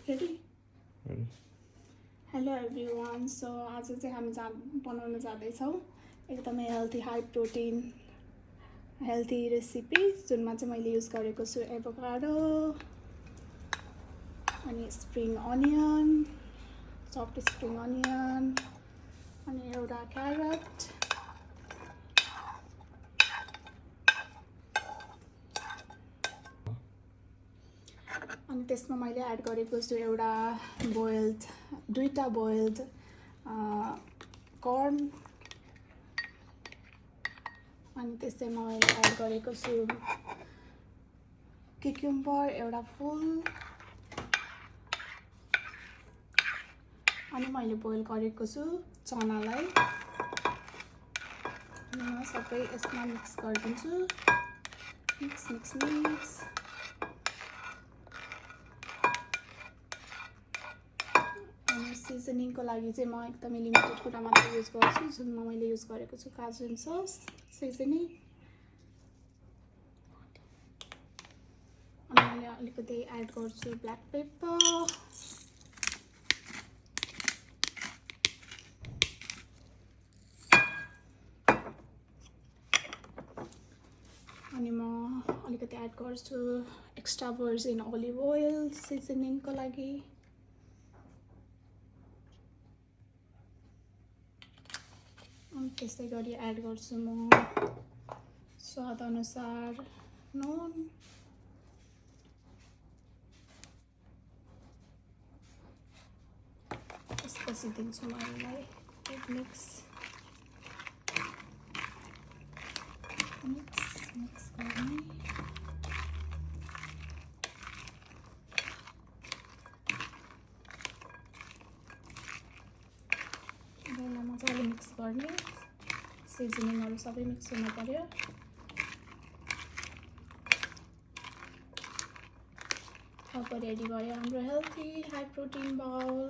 Ready? Ready? Hello everyone. So आज चाहिँ हामी बनाउन जाँदैछौँ एकदमै healthy high protein healthy recipe जुनमा चाहिँ मैले युज गरेको छु एभोकाडो अनि spring onion soft spring onion अनि एउटा क्यारट अनि त्यसमा मैले एड गरेको छु एउटा दुईटा बोइल्ड कर्न अनि त्यसैमा मैले एड गरेको छु क्युकम्बर एउटा फुल अनि मैले बोइल गरेको छु चनालाई अनि म सबै यसमा मिक्स गरिदिन्छु मिक्स सिजनिङको लागि चाहिँ म एकदमै लिमिटेड कुरा मात्र युज गर्छु जुनमा मैले युज गरेको छु काजुन सस सिजनिङ अनि मैले अलिकति एड गर्छु ब्ल्याक पेपर अनि म अलिकति एड गर्छु एक्स्ट्रा भर्जिन ओलिभ ओइल सिजनिङको लागि त्यस्तै गरी एड गर्छु म स्वाद अनुसार नुन त्यसपछि दिन्छु म यसलाई मिक्स गर्ने यसलाई मजाले मिक्स गर्ने सिजनिङहरू सबै मिक्स हुनु पर्यो अब रेडी भयो हाम्रो हेल्दी हाई प्रोटिन बाउल